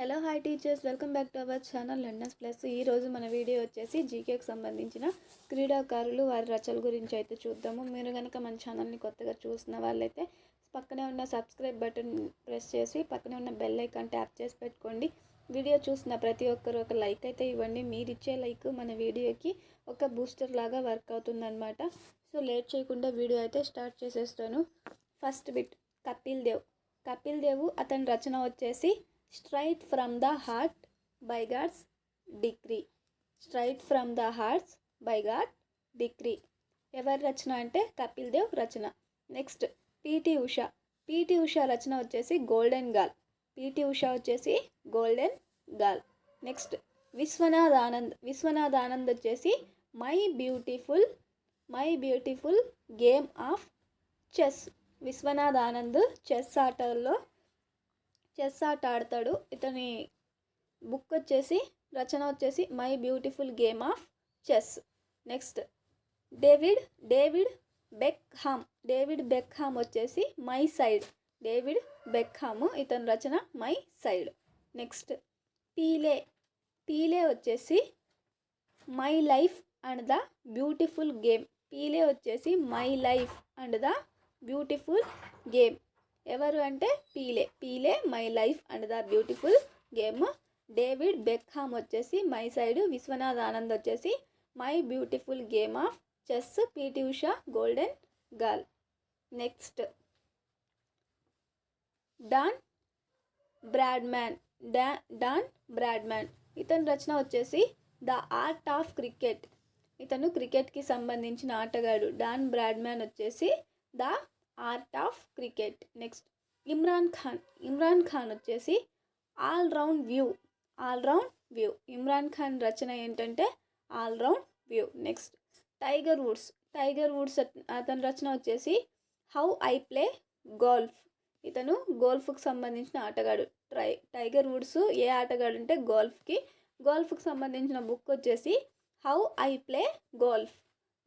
Hello hi teachers, welcome back to our channel learners plus. ఈరోజు మన video వచ్చేసి జీకేకి సంబంధించిన క్రీడాకారులు వారి రచనల గురించి అయితే చూద్దాము. మీరు కనుక మన ఛానల్ని కొత్తగా చూసిన వాళ్ళైతే పక్కనే ఉన్న సబ్స్క్రైబ్ బటన్ ప్రెస్ చేసి పక్కనే ఉన్న బెల్ ఐకాన్ ట్యాప్ చేసి పెట్టుకోండి. వీడియో చూసిన ప్రతి ఒక్కరు ఒక లైక్ అయితే ఇవ్వండి. మీరు ఇచ్చే లైక్ మన వీడియోకి ఒక బూస్టర్ లాగా వర్క్ అవుతుందన్నమాట. సో లేట్ చేయకుండా వీడియో అయితే స్టార్ట్ చేసేస్తాను. ఫస్ట్ బిట్ కపిల్ దేవ్ అతని రచన వచ్చేసి straight from the heart by God's decree. Straight from the hearts by God decree ఎవరి రచన అంటే కపిల్ దేవ్ రచన. నెక్స్ట్ పిటి ఉషా రచన వచ్చేసి గోల్డెన్ గాల్. పిటి ఉషా వచ్చేసి golden gal. Next Vishwanath Anand వచ్చేసి my beautiful game of chess. Vishwanath Anand chess ఆట ఆడతాడు. ఇతని బుక్ వచ్చేసి రచన వచ్చేసి my beautiful game of chess. Next David Beckham వచ్చేసి మై సైడ్. డేవిడ్ బెక్హామ్ ఇతని రచన మై సైడ్. నెక్స్ట్ పీలే వచ్చేసి my life and the beautiful game. Pele వచ్చేసి my life and the beautiful game. ఎవరు అంటే Pele my life and the beautiful game. David Beckham వచ్చేసి my side. Vishwanath Anand వచ్చేసి my beautiful game of chess. PT Usha golden girl. Next Don Bradman ఇతని రచన వచ్చేసి the art of cricket. ఇతను క్రికెట్కి సంబంధించిన ఆటగాడు. డాన్ బ్రాడ్మ్యాన్ వచ్చేసి the art of cricket. Next Imran Khan వచ్చేసి all round view. Imran Khan రచన ఏంటంటే all round view. Next Tiger Woods అతని రచన వచ్చేసి హౌ ఐ ప్లే గోల్ఫ్. ఇతను గోల్ఫ్కి సంబంధించిన ఆటగాడు. టైగర్ వుడ్స్ ఏ ఆటగాడు అంటే గోల్ఫ్కి సంబంధించిన బుక్ వచ్చేసి how I play golf.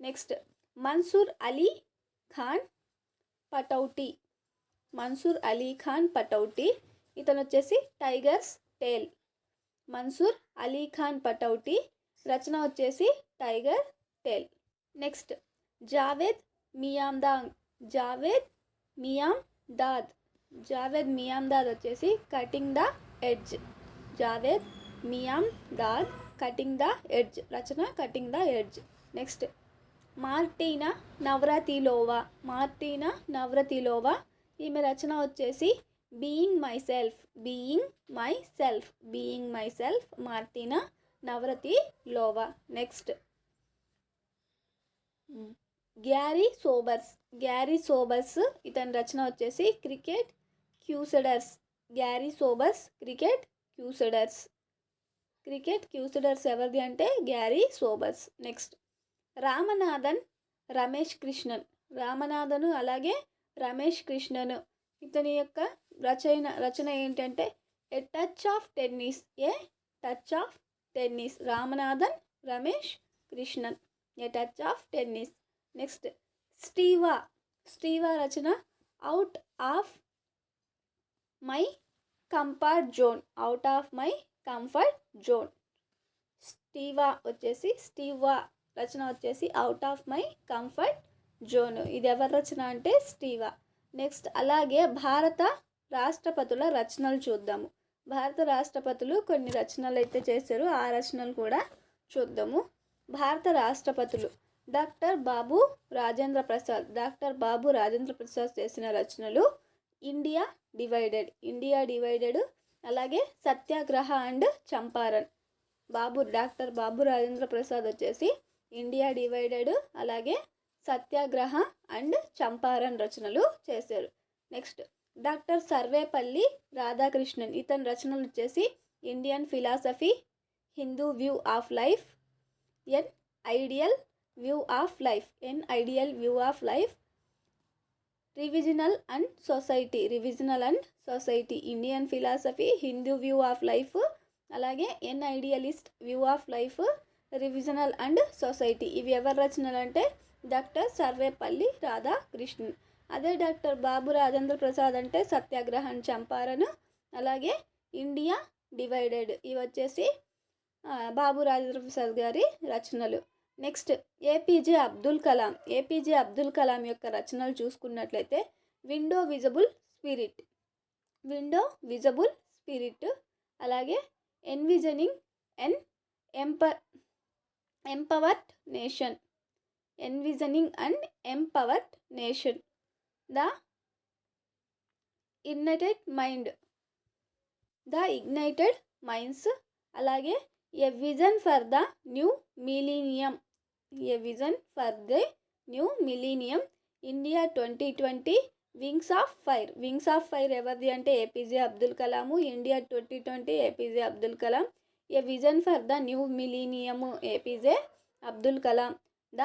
Next Mansoor Ali Khan Pataudi ఇతను వచ్చేసి టైగర్స్ టేల్. మన్సూర్ అలీ ఖాన్ పటౌటీ రచన వచ్చేసి tiger tale. Next Javed Miandad వచ్చేసి cutting the edge. Javed Miandad cutting the edge రచన cutting the edge. Next Martina Navratilova ఈమె రచన వచ్చేసి being myself Martina Navratilova. Next Garry Sobers ఇతని రచన వచ్చేసి క్రికెట్ క్యూసెడర్స్. క్రికెట్ క్యూసెడర్స్ ఎవరిది అంటే గ్యారీ సోబర్స్. నెక్స్ట్ రామనాథను అలాగే రమేష్ కృష్ణన్ ఇతని యొక్క రచన ఏంటంటే a touch of tennis. Ramanathan Ramesh Krishnan a touch of tennis. Next Steve Waugh రచన out of my comfort zone. Steve Waugh రచన వచ్చేసి out of my comfort zone. ఇది ఎవరి రచన అంటే స్టీవా. నెక్స్ట్ అలాగే భారత రాష్ట్రపతుల రచనలు చూద్దాము. భారత రాష్ట్రపతులు కొన్ని రచనలు అయితే చేశారు. ఆ రచనలు కూడా చూద్దాము. భారత రాష్ట్రపతులు డాక్టర్ బాబు రాజేంద్ర ప్రసాద్ చేసిన రచనలు ఇండియా డివైడెడ్ అలాగే సత్యాగ్రహ అండ్ చంపారన్. డాక్టర్ బాబు రాజేంద్ర ప్రసాద్ వచ్చేసి ఇండియా డివైడెడ్ అలాగే సత్యాగ్రహ అండ్ చంపారన్ రచనలు చేశారు. నెక్స్ట్ డాక్టర్ సర్వేపల్లి రాధాకృష్ణన్ ఇతని రచనలు వచ్చేసి Indian philosophy, Hindu view of life, an ideal view of life, religion and society, Indian philosophy, Hindu view of life అలాగే an idealist view of life, religion and society. ఇవి ఎవరి రచనలు అంటే డాక్టర్ సర్వేపల్లి రాధాకృష్ణన్. అదే డాక్టర్ బాబు రాజేంద్ర ప్రసాద్ అంటే సత్యాగ్రహం చంపారన్ అలాగే ఇండియా డివైడెడ్. ఇవి వచ్చేసి బాబు రాజేంద్ర ప్రసాద్ గారి రచనలు. Next APJ Abdul Kalam. APJ Abdul Kalam యొక్క రచనలు చూసుకున్నట్లయితే window visible spirit, window visible spirit, అలాగే envisioning an empowered nation, envisioning and empowered nation, the ignited minds, అలాగే a vision for the new millennium, a vision for the new millennium, India 2020, wings of fire. Wings of fire ఎవరిది అంటే APJ Abdul Kalam. India 2020 APJ Abdul Kalam. A vision for the new millennium APJ Abdul Kalam. The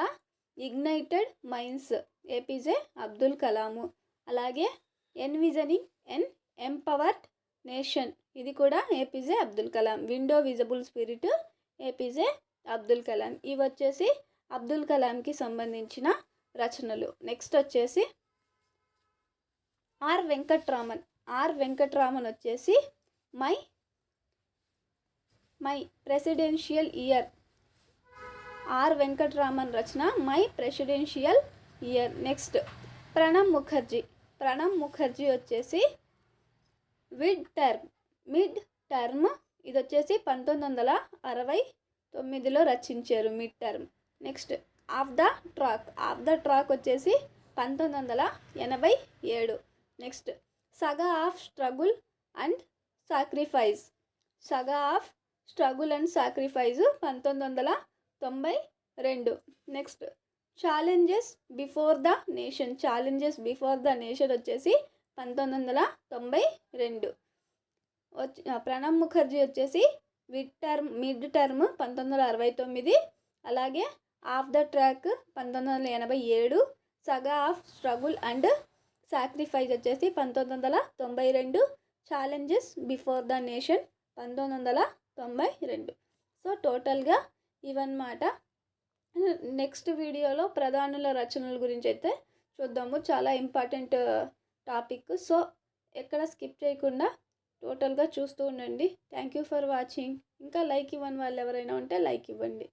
ignited minds APJ Abdul Kalam. అలాగే envisioning an empowered nation, ఇది కూడా APJ Abdul Kalam. Window visible spirit APJ Abdul Kalam. ఇవి వచ్చేసి అబ్దుల్ కలాంకి సంబంధించిన రచనలు. Next వచ్చేసి ఆర్ వెంకట్రామన్ వచ్చేసి my presidential year. R Venkataraman రచన my presidential year. Next Pranab Mukherjee వచ్చేసి మిడ్ టర్మ్, ఇది వచ్చేసి 1969లో రచించారు mid term. Next off the track వచ్చేసి 1987. Next saga of struggle and sacrifice, 1992. Next challenges before the nation వచ్చేసి 1992. ప్రణబ్ ముఖర్జీ వచ్చేసి మిడ్ టర్మ్ 1969, అలాగే off the track 1987, saga of struggle and sacrifice వచ్చేసి 1992, challenges before the nation 1992. So టోటల్గా ఇవన్నమాట. Next వీడియోలో ప్రధానుల రచనల గురించి అయితే చూద్దాము. చాలా ఇంపార్టెంట్ టాపిక్. సో ఎక్కడ స్కిప్ చేయకుండా టోటల్గా చూస్తూ ఉండండి. Thank you for watching. ఇంకా లైక్ ఇవ్వని వాళ్ళు ఎవరైనా ఉంటే లైక్ ఇవ్వండి.